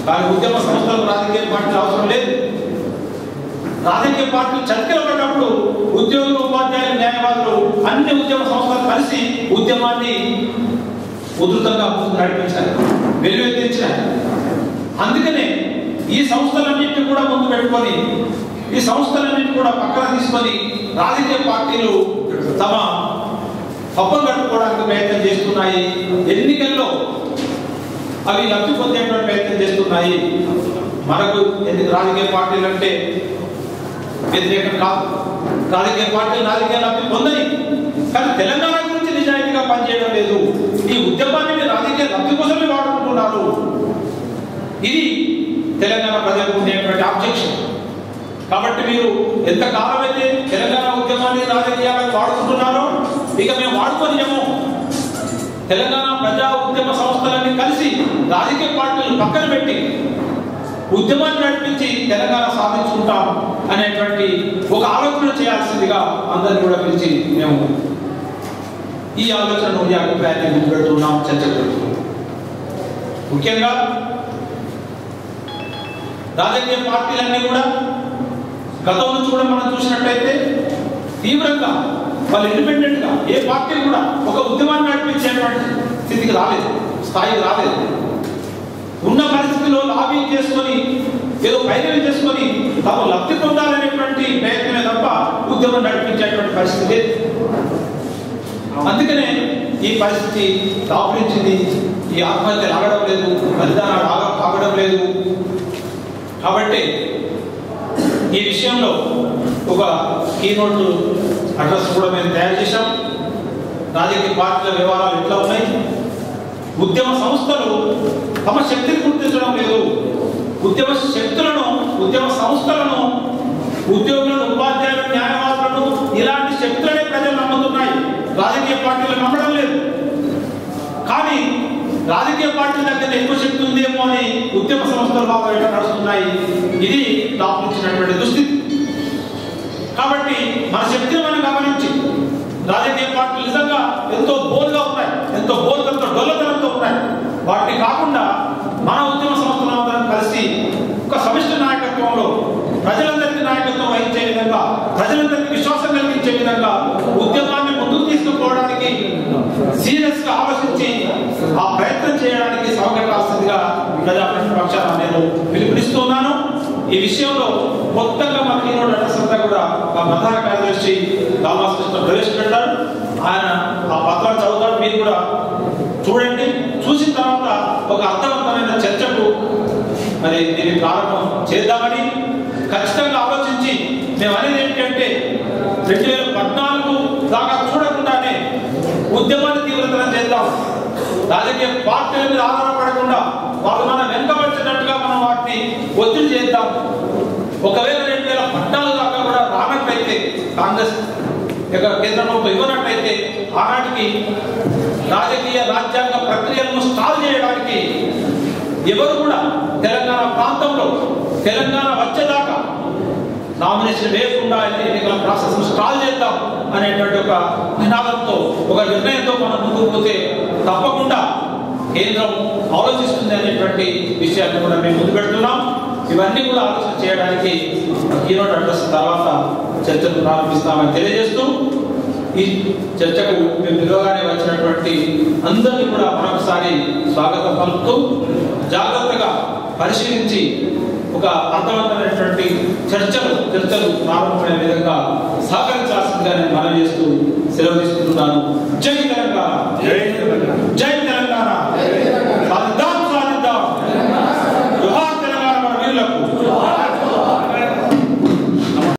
కానీ ఉద్యమ సంస్థలకు రాజకీయ పార్టీలు అవసరం లేదు. రాజకీయ పార్టీలు చర్చలు పడినప్పుడు ఉద్యోగులు, ఉపాధ్యాయులు, న్యాయవాదులు అన్ని ఉద్యమ సంస్థలు కలిసి ఉద్యమాన్ని ఉధృతంగా నడిపించారు, వెలువెత్తించారు. అందుకనే ఈ సంస్థలన్నింటినీ కూడా ముందు పెట్టుకొని, ఈ సంస్థలన్నింటినీ కూడా పక్కన తీసుకొని రాజకీయ పార్టీలు తమ పప్పం కట్టుకోవడానికి ప్రయత్నం చేస్తున్నాయి. ఎన్నికల్లో అవి లబ్ధి పొందేటువంటి ప్రయత్నం చేస్తున్నాయి. మనకు రాజకీయ పార్టీలు అంటే వ్యతిరేకం కాదు. రాజకీయ పార్టీలు రాజకీయ లబ్ధి పొందని, కానీ తెలంగాణ గురించి నిజాయితీగా పనిచేయడం లేదు. ఈ ఉద్యమాన్ని రాజకీయ లబ్ధి కోసమే వాడుకుంటున్నారు. ఇది తెలంగాణ ప్రజలకు ఉండేటువంటి ఆబ్జెక్షన్. కాబట్టి మీరు ఎంతకాలం అయితే తెలంగాణ ఉద్యమాన్ని రాజకీయాలకు వాడుకుంటున్నారో, ఇక మేము వాడుకోలేము. తెలంగాణ ప్రజా ఉద్యమ సంస్థలన్నీ కలిసి రాజకీయ పార్టీలు పక్కన పెట్టి ఉద్యమాన్ని నడిపించి తెలంగాణ సాధించుకుంటాం అనేటువంటి ఒక ఆలోచన చేయాల్సిందిగా అందరినీ కూడా పిలిచి మేము ఈ ఆలోచనను, ఈ అభిప్రాయాన్ని ముందు పెడుతున్నాం, చర్చ పెడుతున్నాం. ముఖ్యంగా రాజకీయ పార్టీలన్నీ కూడా గతం నుంచి కూడా మనం చూసినట్లయితే తీవ్రంగా వాళ్ళు ఇండిపెండెంట్ గా ఏ పార్టీ కూడా ఒక ఉద్యమాన్ని నడిపించేటువంటి స్థితికి రాలేదు, స్థాయికి రాలేదు. ఉన్న పరిస్థితిలో లాబింగ్ చేసుకొని, ఏదో పైరవి చేసుకొని తాము లబ్ధి పొందాలనేటువంటి ప్రయత్నమే తప్ప ఉద్యమం నడిపించేటువంటి పరిస్థితి లేదు. అందుకనే ఈ పరిస్థితి దాపురించింది. ఈ ఆత్మహత్యలు ఆగడం లేదు, బలిదానాలు ఆగడం లేదు. కాబట్టి ఈ విషయంలో ఒక కీనోట్ అడ్రస్ కూడా మేము తయారు చేశాం. రాజకీయ పార్టీల వ్యవహారాలు ఎట్లా ఉన్నాయి, ఉద్యమ సంస్థలు తమ శక్తిని గుర్తించడం లేదు. ఉద్యమ శక్తులను, ఉద్యమ సంస్థలను, ఉద్యోగులను, ఉపాధ్యాయులు, న్యాయవాదులను ఇలాంటి శక్తులనే ప్రజలు నమ్ముతున్నాయి. రాజకీయ పార్టీలు నమ్మడం లేదు. కానీ రాజకీయ పార్టీల దగ్గర ఎక్కువ శక్తి ఉందేమో అని ఉద్యమ సంస్థలు బాగా నడుస్తున్నాయి. ఇది దాపురించినటువంటి దుస్థితి. కాబట్టి మన శక్తిని మనం గమనించి రాజకీయ పార్టీలు నిజంగా ఎంతో బోల్గా ఉన్నాయి, ఎంతో బోల్తంతో డొల్లతనంతో ఉన్నాయి. వాటిని కాకుండా మన ఉద్యమ సంస్థలందరం కలిసి ఒక సమిష్టి నాయకత్వంలో ప్రజలందరికీ నాయకత్వం వహించే విధంగా, ప్రజలందరికీ విశ్వాసం కలిగించే విధంగా ఉద్యమాన్ని ముందుకు తీసుకుపోవడానికి సీరియస్ గా ఆలోచించి ఆ ప్రయత్నం చేయడానికి సహకరించాల్సిందిగా ప్రజాప్రతినిధి పక్షాన నేను పిలుపునిస్తున్నాను. ఈ విషయంలో మొత్తంగా మన ఈరోజు అడ్రస్ అంతా కూడా మా ప్రధాన కార్యదర్శి రామకృష్ణ ప్రవేశపెట్టారు. ఆయన ఆ పత్రాలు చదువుతారు, మీరు కూడా చూడండి. చూసిన తర్వాత ఒక అర్థవంతమైన చర్చకు మరి దీన్ని ప్రారంభం చేద్దామని ఖచ్చితంగా ఆలోచించి మేము అనేది ఏంటంటే 2014 దాకా చూడకుండానే ఉద్యమాన్ని తీవ్రతరం చేద్దాం. రాజకీయ పార్టీల మీద ఆధారపడకుండా వాళ్ళు మనం వెనుకబడినట్టుగా మనం వాటిని ఒత్తిడి చేద్దాం. ఒకవేళ 2014 దాకా కూడా రానట్లయితే, కాంగ్రెస్ కేంద్ర ప్రభుత్వం ఇవ్వనట్లయితే ఆనాటికి రాజకీయ రాజ్యాంగ ప్రక్రియలను స్టాల్ చేయడానికి ఎవరు కూడా తెలంగాణ ప్రాంతంలో తెలంగాణ వచ్చేదాకా నామినేషన్ వేయకుండా ఎన్నికల ప్రాసెస్ స్టాల్ చేద్దాం అనేటువంటి ఒక నినాదంతో, ఒక నిర్ణయంతో మనం ముందుకు పోతే తప్పకుండా కేంద్రం ఆలోచిస్తుంది అనేటువంటి విషయాన్ని కూడా మేము ముందు పెడుతున్నాం. ఇవన్నీ కూడా ఆలోచన చేయడానికి ఈరోజు అడ్రస్ తర్వాత చర్చను ప్రారంభిస్తామని తెలియజేస్తూ, ఈ చర్చకు మేము పిలువగానే వచ్చినటువంటి అందరినీ కూడా మరొకసారి స్వాగతం పలుకుతూ, జాగ్రత్తగా పరిశీలించి ఒక అర్థవంతమైనటువంటి చర్చలు ప్రారంభమయ్యే విధంగా సహకరించాల్సిందిగా నేను మనవి చేస్తూ సెలవు తీసుకుంటున్నాను. జై తెలంగాణ, జై తెలంగాణ, జై